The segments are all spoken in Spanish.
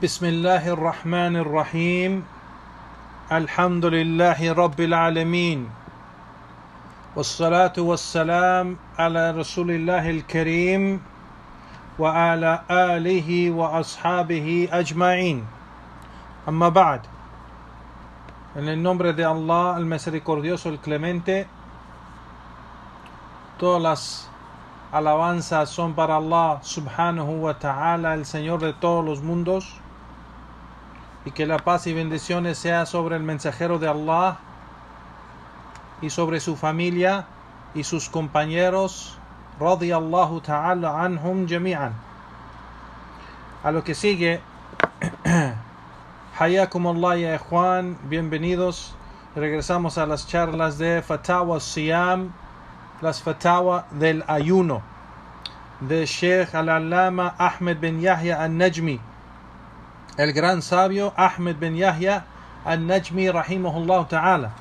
بسم الله الرحمن الرحيم الحمد لله رب العالمين والصلاة والسلام على رسول الله الكريم وعلى آله وأصحابه أجمعين أما بعد. En el nombre de Allah, el misericordioso, el clemente, todas las alabanzas son para Allah subhanahu wa ta'ala, el Señor de todos los mundos, y que la paz y bendiciones sea sobre el mensajero de Allah y sobre su familia y sus compañeros, radiyallahu ta'ala anhum jami'an. A lo que sigue, Hayakum Allah ya ikhwan, bienvenidos. Regresamos a las charlas de Fatawa Siyam, las Fatawa del ayuno, de Sheikh al-Allama Ahmed bin Yahya al-Najmi, el gran sabio Ahmed bin Yahya al-Najmi rahimahullah ta'ala.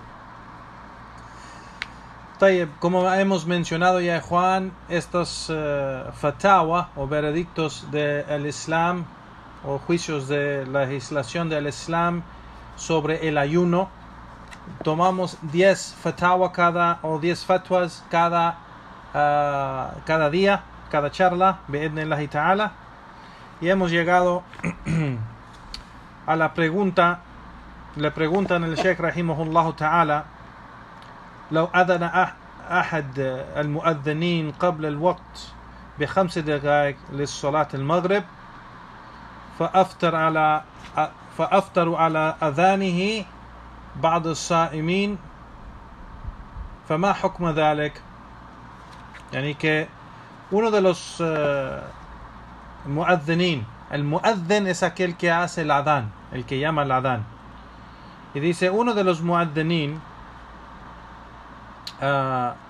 Como hemos mencionado ya, Juan, estos fatawa o veredictos del Islam o juicios de la legislación del Islam sobre el ayuno, tomamos 10 fatawa o 10 fatwas cada día, cada charla, bi'idhnillahi ta'ala, y hemos llegado a la pregunta. Le preguntan al Sheikh rahimahullah ta'ala: لو أذن أحد المؤذنين قبل الوقت ب5 دقائق للصلاة المغرب فأفطر على أذانه بعض الصائمين فما حكم ذلك. يعني que uno de los muadhinin, el muadhin es aquel que hace el adán, el que llama el adán, y dice uno de los muadhinin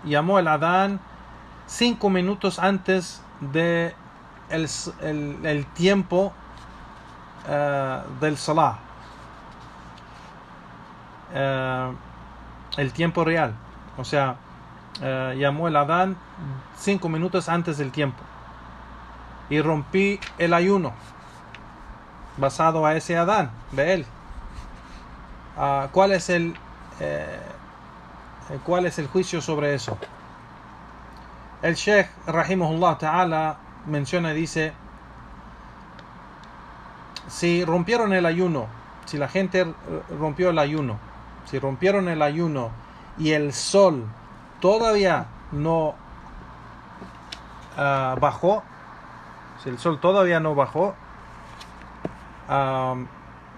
llamó el adán 5 minutos antes de el tiempo del salah, el tiempo real, o sea, llamó el adán 5 minutos antes del tiempo, y rompí el ayuno basado a ese adán de él. ¿Cuál es el juicio sobre eso? El Sheikh rahimahullah ta'ala menciona y dice: si rompieron el ayuno, si la gente rompió el ayuno, si rompieron el ayuno y el sol todavía no bajó, si el sol todavía no bajó,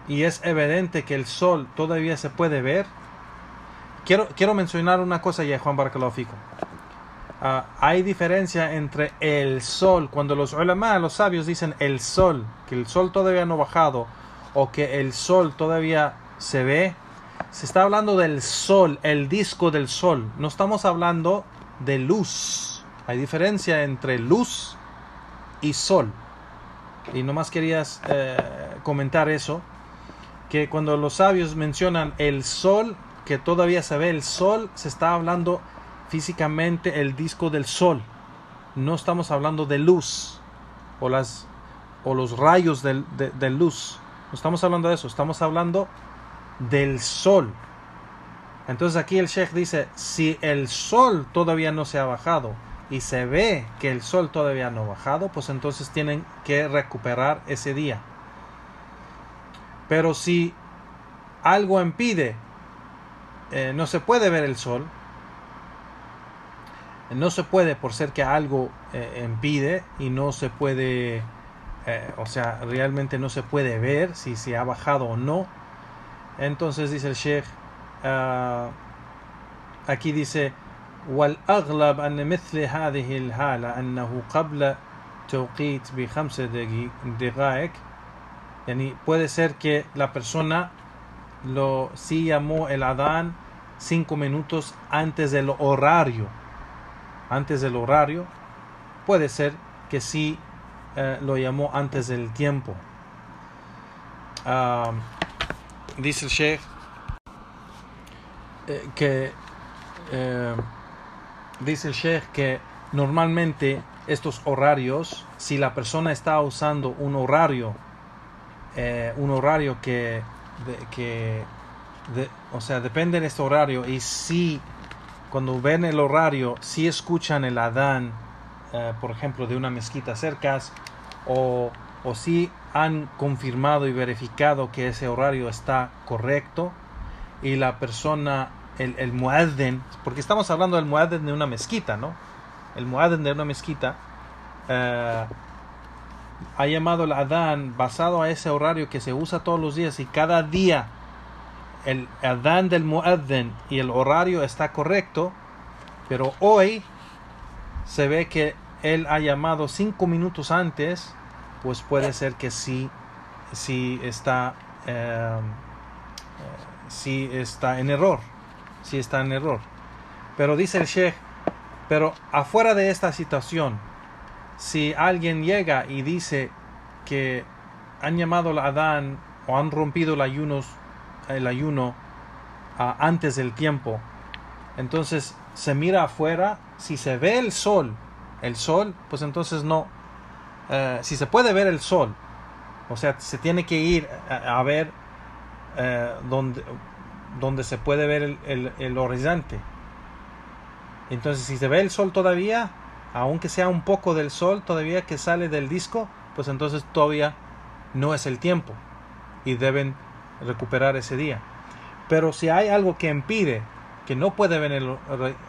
y es evidente que el sol todavía se puede ver. Quiero mencionar una cosa ya, Juan Barakallahu Fikum. Hay diferencia entre el sol, cuando los ulama, los sabios dicen el sol, que el sol todavía no ha bajado, o que el sol todavía se ve. Se está hablando del sol, el disco del sol. No estamos hablando de luz. Hay diferencia entre luz y sol. Y nomás querías comentar eso, que cuando los sabios mencionan el sol, que todavía se ve el sol, se está hablando físicamente el disco del sol. No estamos hablando de luz o los rayos de luz. No estamos hablando de eso, estamos hablando del sol. Entonces aquí el Sheikh dice: si el sol todavía no se ha bajado y se ve que el sol todavía no ha bajado, pues entonces tienen que recuperar ese día. Pero si algo impide, no se puede ver el sol, no se puede, por ser que algo impide, y no se puede, o sea, realmente no se puede ver si se ha bajado o no. Entonces dice el Sheikh, aquí dice: والأغلب أن مثل هذه الحالة أنه قبل توقيت ب5 دقائق. Yani puede ser que la persona sí llamó el adán 5 minutos antes del horario. Antes del horario, puede ser que sí lo llamó antes del tiempo. Dice el Sheikh que normalmente estos horarios, si la persona está usando un horario un horario o sea, depende de este horario, y si cuando ven el horario, si escuchan el adán, por ejemplo, de una mezquita cerca, o si han confirmado y verificado que ese horario está correcto, y la persona, el muadhin, porque estamos hablando del muadhin de una mezquita, ¿no? El muadhin de una mezquita ha llamado el adán basado a ese horario que se usa todos los días, y cada día el adán del muadhin y el horario está correcto, pero hoy se ve que él ha llamado 5 minutos antes, pues puede ser que sí está en error, pero dice el Sheikh, pero afuera de esta situación, si alguien llega y dice que han llamado al adán o han rompido el ayuno antes del tiempo, entonces se mira afuera, si se ve el sol, pues entonces no, si se puede ver el sol, o sea, se tiene que ir a ver donde se puede ver el horizonte. Entonces, si se ve el sol todavía, aunque sea un poco del sol todavía que sale del disco, pues entonces todavía no es el tiempo y deben recuperar ese día. Pero si hay algo que impide, que no puede ver el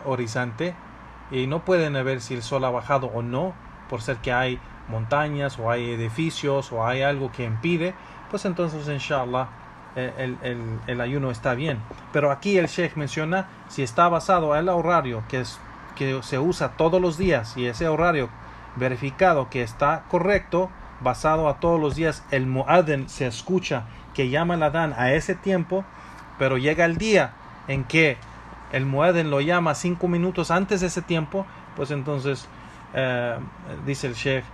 horizonte y no pueden ver si el sol ha bajado o no, por ser que hay montañas o hay edificios o hay algo que impide, pues entonces inshallah el ayuno está bien. Pero aquí el Sheikh menciona, si está basado en el horario que se usa todos los días, y ese horario verificado que está correcto, basado a todos los días, el muadhin se escucha que llama al adán a ese tiempo, pero llega el día en que el muadhin lo llama 5 minutos antes de ese tiempo, pues entonces dice el Sheikh,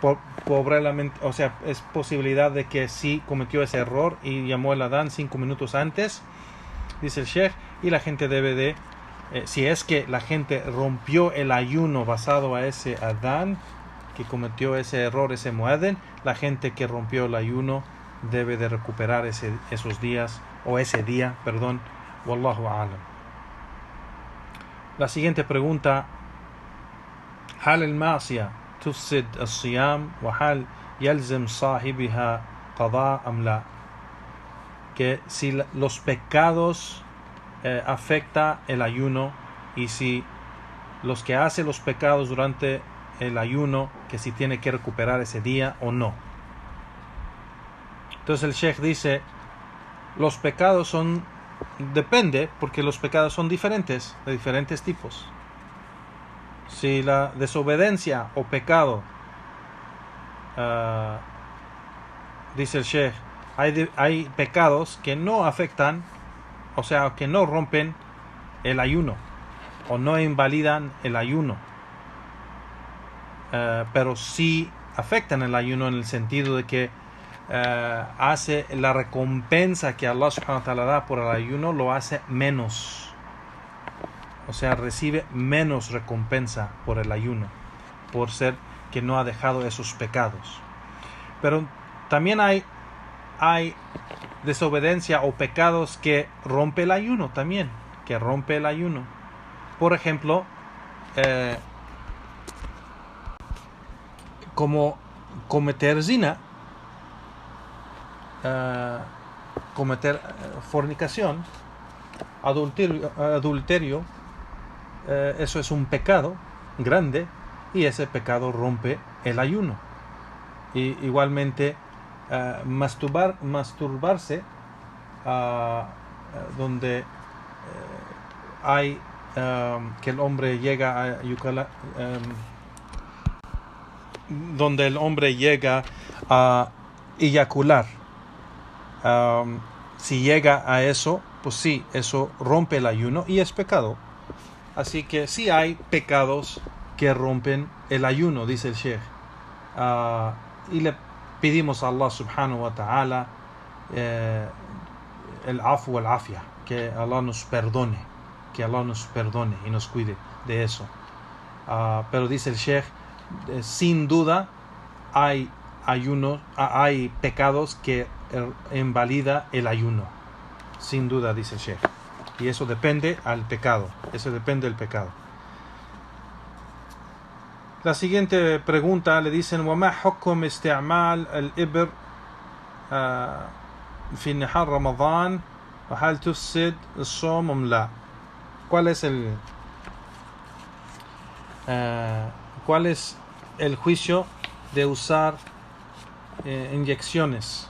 o sea, es posibilidad de que sí cometió ese error y llamó al adán 5 minutos antes, dice el Sheikh, y la gente debe de, si es que la gente rompió el ayuno basado a ese adán que cometió ese error, ese muadhin, la gente que rompió el ayuno debe de recuperar esos días, o ese día, perdón. Wallahu a'lam. La siguiente pregunta: هل المعصية تفسد الصيام وهل يلزم صاحبها قضاء أم لا? Que si los pecados afecta el ayuno, y si los que hacen los pecados durante el ayuno, que si tiene que recuperar ese día o no. Entonces el Sheikh dice, los pecados depende, porque los pecados son diferentes, de diferentes tipos. Si la desobediencia o pecado, dice el Sheikh, hay pecados que no afectan, o sea, que no rompen el ayuno o no invalidan el ayuno, pero sí afectan el ayuno en el sentido de que hace la recompensa que Allah subhanahu wa ta'ala da por el ayuno, lo hace menos, o sea, recibe menos recompensa por el ayuno, por ser que no ha dejado esos pecados. Pero también hay desobediencia o pecados que rompe el ayuno también, que rompe el ayuno. Por ejemplo, como cometer zina, cometer fornicación, adulterio, eso es un pecado grande, y ese pecado rompe el ayuno. Y igualmente masturbarse, donde hay que el hombre llega a donde el hombre llega a eyacular, si llega a eso, pues sí, eso rompe el ayuno y es pecado. Así que sí hay pecados que rompen el ayuno, dice el Sheikh, y le pedimos a Allah subhanahu wa ta'ala el afu wal afia, que Allah nos perdone, y nos cuide de eso. Pero dice el Sheikh, sin duda hay hay pecados que invalida el ayuno, sin duda, dice el Sheikh. Y eso depende al pecado. Eso depende del pecado. La siguiente pregunta le dicen: وما حكم استعمال الإبر في نهار رمضان وهل تفسد الصوم أم لا? ¿Cuál es el juicio de usar inyecciones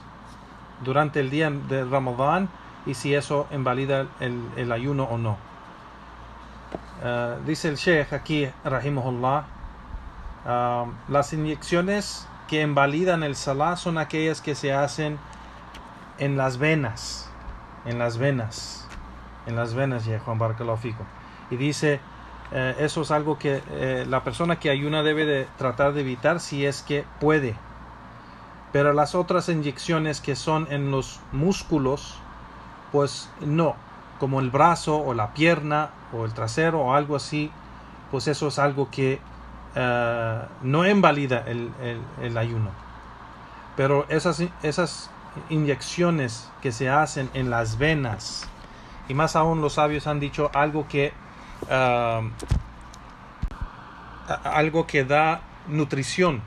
durante el día de Ramadán y si eso invalida el ayuno o no? Dice el Sheikh aquí, rahimahullah, las inyecciones que invalidan el salah son aquellas que se hacen en las venas, ya Juan Barakallahu Fikum. Y dice, eso es algo que la persona que ayuna debe de tratar de evitar si es que puede. Pero las otras inyecciones que son en los músculos, pues no, como el brazo o la pierna o el trasero o algo así, pues eso es algo que no invalida el ayuno. Pero esas inyecciones que se hacen en las venas, y más aún los sabios han dicho algo que da nutrición,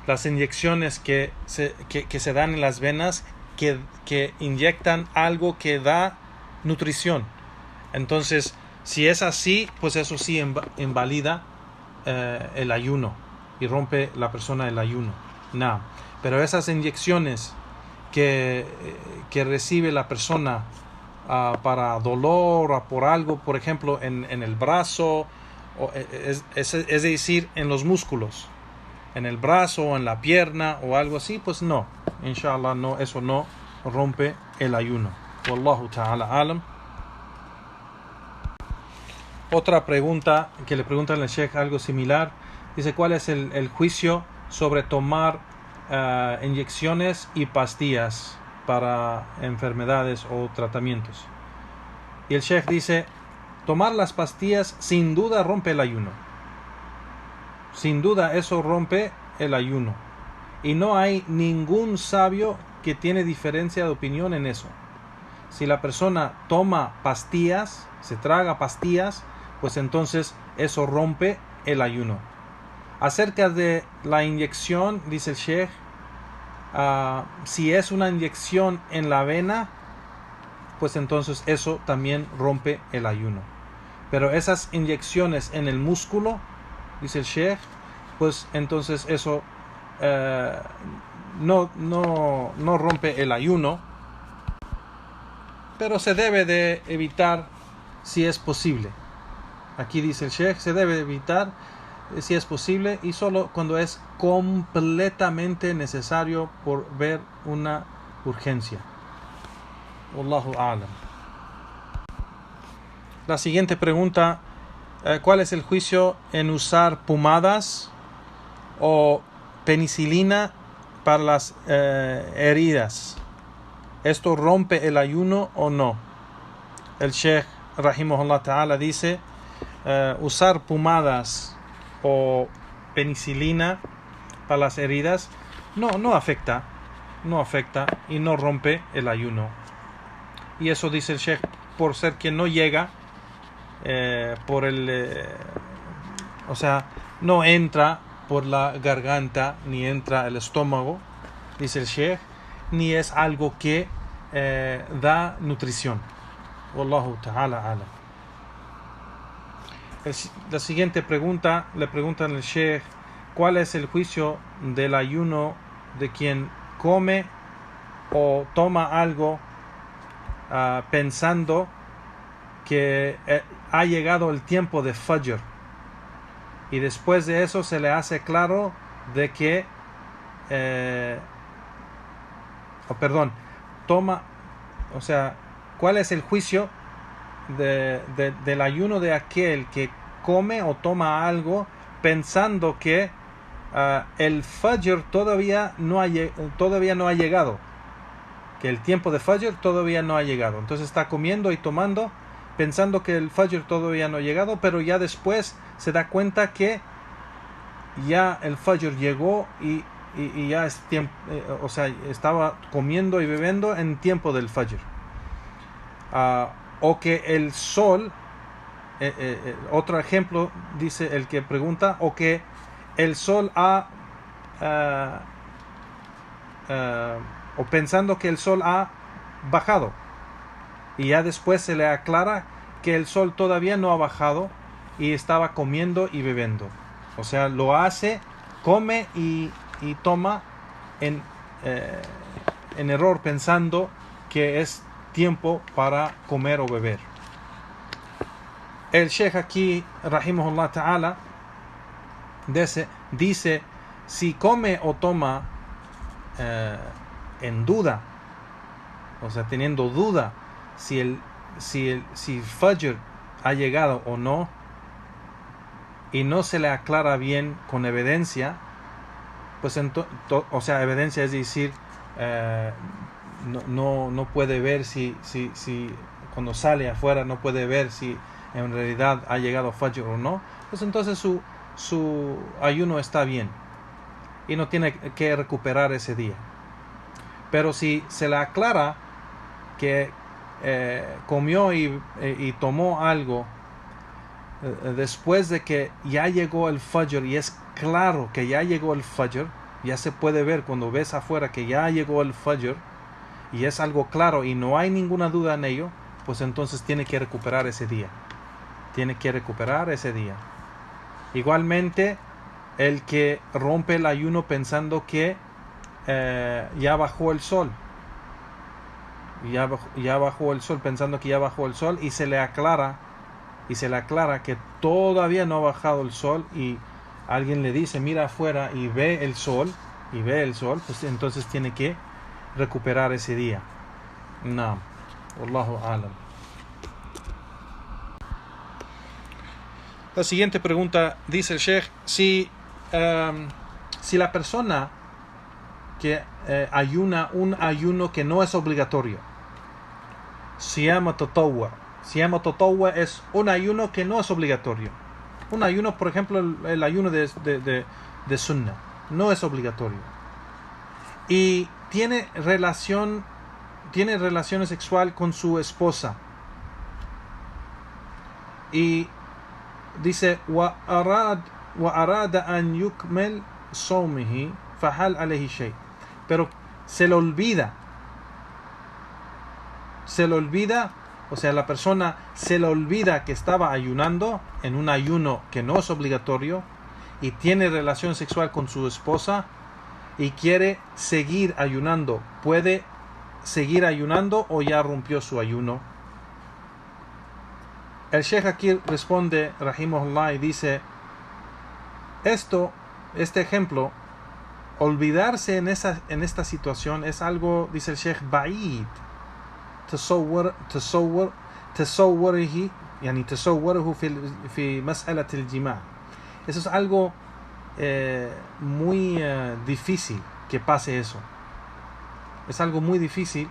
las inyecciones que se dan en las venas que inyectan algo que da nutrición. Entonces, si es así, pues eso sí invalida el ayuno y rompe la persona el ayuno. No. Pero esas inyecciones que recibe la persona para dolor o por algo, por ejemplo, en el brazo, es decir, en los músculos, en el brazo o en la pierna o algo así, pues no, inshallah, no, eso no rompe el ayuno. Wallahu ta'ala alam. Otra pregunta que le preguntan al Sheikh, algo similar, dice: ¿cuál es el juicio sobre tomar inyecciones y pastillas para enfermedades o tratamientos? Y el Sheikh dice: tomar las pastillas sin duda rompe el ayuno. Sin duda eso rompe el ayuno. Y no hay ningún sabio que tiene diferencia de opinión en eso. Si la persona toma pastillas, se traga pastillas, pues entonces eso rompe el ayuno. Acerca de la inyección, dice el Sheikh, si es una inyección en la vena, pues entonces eso también rompe el ayuno. Pero esas inyecciones en el músculo, dice el Sheikh, pues entonces eso no rompe el ayuno, pero se debe de evitar si es posible. Aquí dice el Sheikh, se debe evitar si es posible y solo cuando es completamente necesario por ver una urgencia. Wallahu a'lam. La siguiente pregunta: ¿cuál es el juicio en usar pomadas o penicilina para las heridas? ¿Esto rompe el ayuno o no? El Sheikh rahimahullah ta'ala dice: usar pomadas o penicilina para las heridas no afecta y no rompe el ayuno. Y eso dice el Sheikh por ser que no llega no entra por la garganta ni entra el estómago, dice el Sheikh, ni es algo que da nutrición. Wallahu ta'ala alam. La siguiente pregunta, le preguntan al Sheikh: ¿cuál es el juicio del ayuno de quien come o toma algo pensando que ha llegado el tiempo de Fajr y después de eso se le hace claro de que ¿cuál es el juicio del ayuno de aquel que come o toma algo pensando que el Fajr todavía no ha llegado, que el tiempo de Fajr todavía no ha llegado? Entonces está comiendo y tomando pensando que el Fajr todavía no ha llegado, pero ya después se da cuenta que ya el Fajr llegó y y ya es tiempo, o sea, estaba comiendo y bebiendo en tiempo del Fajr. O que el sol, otro ejemplo, dice el que pregunta, o que el sol o pensando que el sol ha bajado y ya después se le aclara que el sol todavía no ha bajado y estaba comiendo y bebiendo. O sea, lo hace, come y toma en error pensando que es tiempo para comer o beber. El Sheikh aquí, rahimahullah ta'ala, dice si come o toma en duda, o sea, teniendo duda si Fajr ha llegado o no, y no se le aclara bien con evidencia, pues o sea, evidencia es decir, no puede ver si cuando sale afuera no puede ver si en realidad ha llegado Fajr o no, pues entonces su ayuno está bien y no tiene que recuperar ese día. Pero si se le aclara que comió y tomó algo después de que ya llegó el Fajr y es claro que ya llegó el Fajr, ya se puede ver cuando ves afuera que ya llegó el Fajr y es algo claro y no hay ninguna duda en ello, pues entonces tiene que recuperar ese día. Tiene que recuperar ese día. Igualmente, el que rompe el ayuno pensando que ya bajó el sol. Ya bajó el sol, pensando que ya bajó el sol y se le aclara que todavía no ha bajado el sol y alguien le dice mira afuera y ve el sol, pues entonces tiene que recuperar ese día. No, Wallahu alam. La siguiente pregunta dice el Sheikh, si la persona que ayuna un ayuno que no es obligatorio, Siyam tatawwa es un ayuno que no es obligatorio. Un ayuno, por ejemplo, el ayuno de Sunnah, no es obligatorio. Y tiene relaciones sexual con su esposa. Y dice, wa arada an yukmel sawmihi fahal alayhi shay. Pero se le olvida, o sea, la persona se le olvida que estaba ayunando en un ayuno que no es obligatorio y tiene relación sexual con su esposa y quiere seguir ayunando. ¿Puede seguir ayunando o ya rompió su ayuno? El Sheikh aquí responde, rahimahullah, y dice, este ejemplo, olvidarse en esta situación es algo, dice el Sheikh, ba'id. تصوره يعني تصوره في مسألة الجماع. Eso es algo muy difícil que pase eso. Es algo muy difícil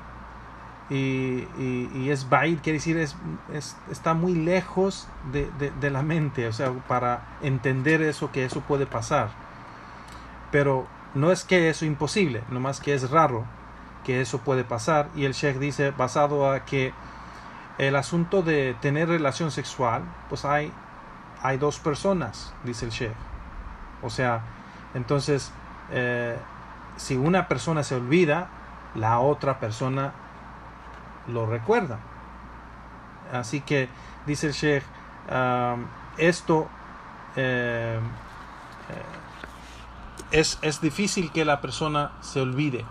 y es ba'id, quiere decir está muy lejos de la mente, o sea, para entender eso, que eso puede pasar. Pero no es que eso es imposible, nomás que es raro que eso puede pasar. Y el Sheikh dice, basado a que el asunto de tener relación sexual, pues hay dos personas, dice el Sheikh. O sea, entonces si una persona se olvida, la otra persona lo recuerda. Así que dice el Sheikh, esto es difícil que la persona se olvide.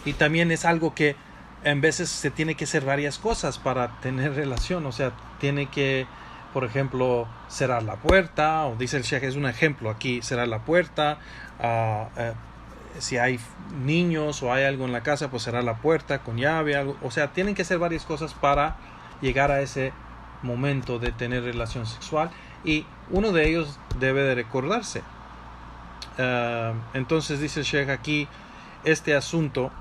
Y también es algo que en veces se tiene que hacer varias cosas para tener relación. O sea, tiene que, por ejemplo, cerrar la puerta, o dice el Sheikh, es un ejemplo aquí, cerrar la puerta. Si hay niños o hay algo en la casa, pues cerrar la puerta con llave, algo. O sea, tienen que hacer varias cosas para llegar a ese momento de tener relación sexual. Y uno de ellos debe de recordarse. Entonces dice el Sheikh aquí, este asunto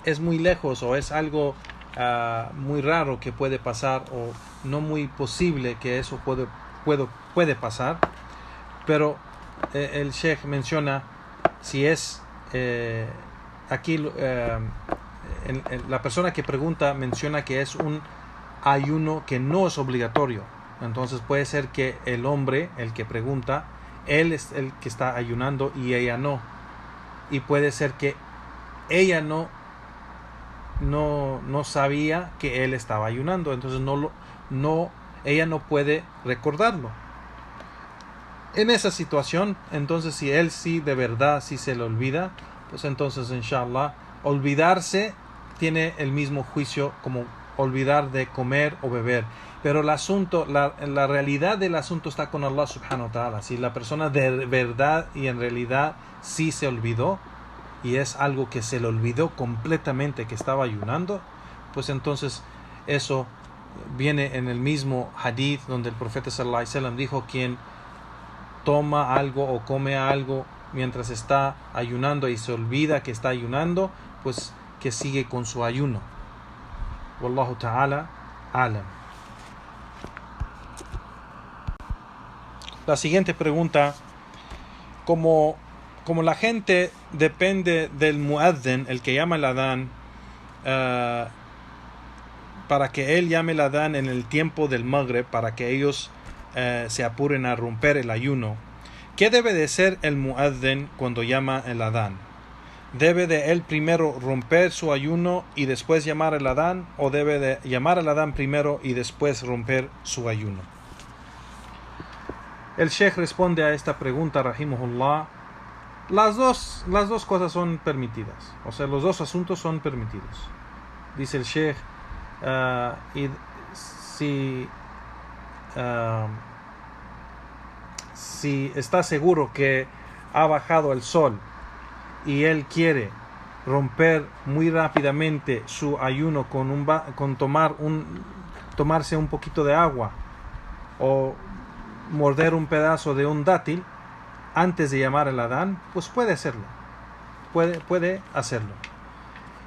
es muy lejos o es algo muy raro que puede pasar, o no muy posible que eso puede pasar, pero el Sheikh menciona si es aquí la persona que pregunta menciona que es un ayuno que no es obligatorio. Entonces puede ser que el hombre, el que pregunta, él es el que está ayunando y ella no. Y puede ser que ella no sabía que él estaba ayunando. Entonces ella no puede recordarlo. En esa situación, entonces si él sí de verdad sí se le olvida, pues entonces inshallah olvidarse tiene el mismo juicio como olvidar de comer o beber. Pero el asunto, la realidad del asunto está con Allah subhanahu wa ta'ala. Si la persona de verdad y en realidad sí se olvidó, y es algo que se le olvidó completamente que estaba ayunando, pues entonces eso viene en el mismo hadith donde el profeta sallallahu alaihi wasallam dijo: quien toma algo o come algo mientras está ayunando y se olvida que está ayunando, pues que sigue con su ayuno. Wallahu ta'ala alam. La siguiente pregunta: como la gente depende del muaddin, el que llama el adán, para que él llame el adán en el tiempo del maghrib, para que ellos se apuren a romper el ayuno, ¿qué debe de ser el muaddin cuando llama el adán? ¿Debe de él primero romper su ayuno y después llamar el adán, o debe de llamar al adán primero y después romper su ayuno? El Sheikh responde a esta pregunta, rahimahullah: las dos cosas son permitidas, o sea, los dos asuntos son permitidos. Dice el Sheikh, y si está seguro que ha bajado el sol y él quiere romper muy rápidamente su ayuno con tomarse un poquito de agua o morder un pedazo de un dátil antes de llamar al adán, pues puede hacerlo. Puede hacerlo.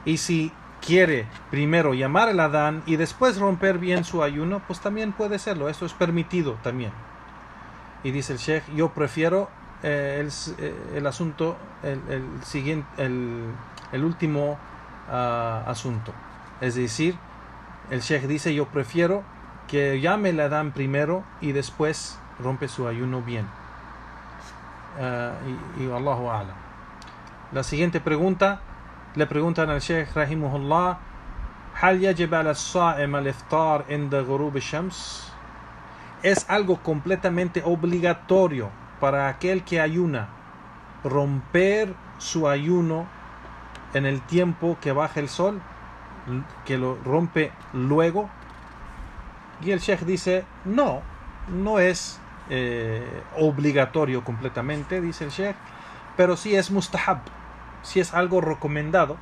Y si quiere primero llamar al adán y después romper bien su ayuno, pues también puede hacerlo. Esto es permitido también. Y dice el Sheikh: yo prefiero el asunto, el último asunto. Es decir, el Sheikh dice: yo prefiero que llame el adán primero y después rompe su ayuno bien. Y Allahu a'lam. La siguiente pregunta, le preguntan al Sheikh rahimahullah: ¿Hal yajib ala as-sa'im al-iftar inda ghurub ash-shams? ¿Es algo completamente obligatorio para aquel que ayuna romper su ayuno en el tiempo que baja el sol, que lo rompe luego? Y el Sheikh dice: no es obligatorio completamente, dice el Sheikh, pero sí es mustahab, sí es algo recomendado,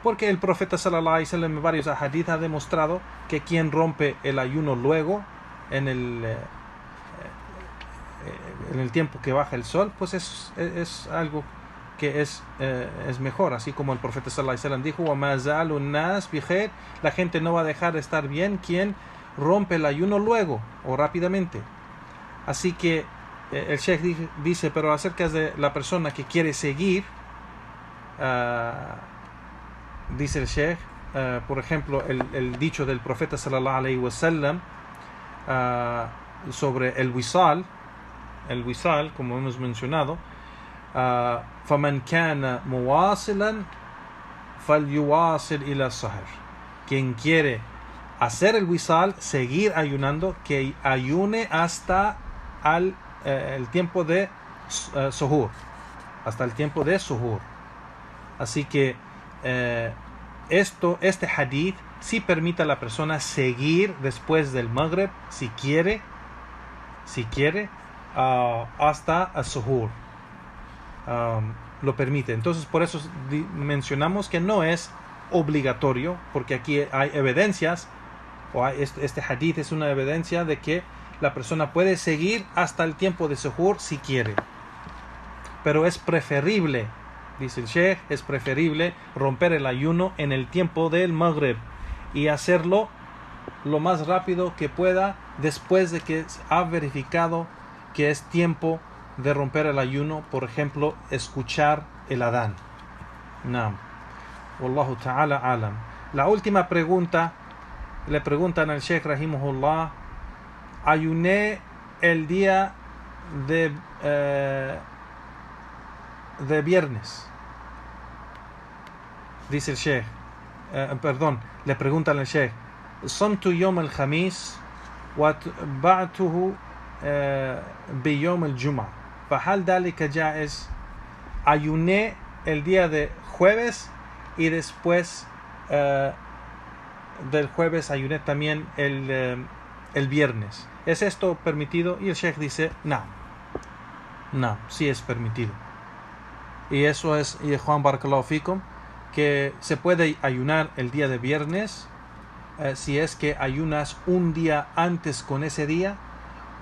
porque el profeta sallallahu alaihi wasallam en varios hadith ha demostrado que quien rompe el ayuno luego en el tiempo que baja el sol, pues es algo que es mejor, así como el profeta sallallahu alaihi wasallam dijo: wa ma zalu nas bi khair, la gente no va a dejar de estar bien quien rompe el ayuno luego o rápidamente. Así que el Sheikh dice, pero acerca de la persona que quiere seguir, dice el Sheikh, por ejemplo, el dicho del profeta sallallahu alaihi wasallam sobre el wisal, como hemos mencionado: فَمَنْ كَانَ مُوَاصِلًا فَلْيُوَاصِلْ إِلَى السَّحْرِ. Quien quiere hacer el wisal, seguir ayunando, que ayune hasta el tiempo de suhur, hasta el tiempo de suhur. Así que este hadith sí permite a la persona seguir después del maghrib, si quiere, hasta el suhur. Lo permite. Entonces, por eso mencionamos que no es obligatorio, porque aquí hay evidencias, este hadith es una evidencia de que la persona puede seguir hasta el tiempo de suhur si quiere, pero es preferible, dice el Sheikh, es preferible romper el ayuno en el tiempo del maghrib y hacerlo lo más rápido que pueda después de que ha verificado que es tiempo de romper el ayuno, por ejemplo, escuchar el adán. Naam. Wallahu ta'ala alam. La última pregunta, le preguntan al Sheikh rahimahullah: ayuné el día de viernes. Dice el Sheikh, le preguntan al Sheikh: صمت يوم الخميس واتبعته بيوم الجمعة فهل ذلك جائز؟ Ayuné el día de jueves y después del jueves ayuné también el viernes. ¿Es esto permitido? Y el Sheikh dice: no, sí es permitido. Y eso es, y Juan Barakallahu Fikum, que se puede ayunar el día de viernes si es que ayunas un día antes con ese día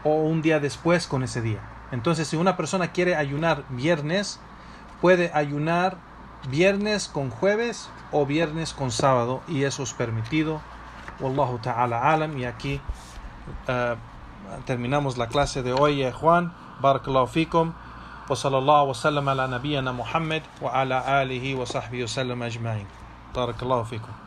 o un día después con ese día. Entonces, si una persona quiere ayunar viernes, puede ayunar viernes con jueves o viernes con sábado, y eso es permitido. Wallahu ta'ala alam. Y aquí terminamos la clase de hoy, Juan. Barakallahu fikum. Wa sallallahu wa sallam ala nabiyyina Muhammad wa ala alihi wa sahbihi wa sallam ajma'in. Barakallahu fikum.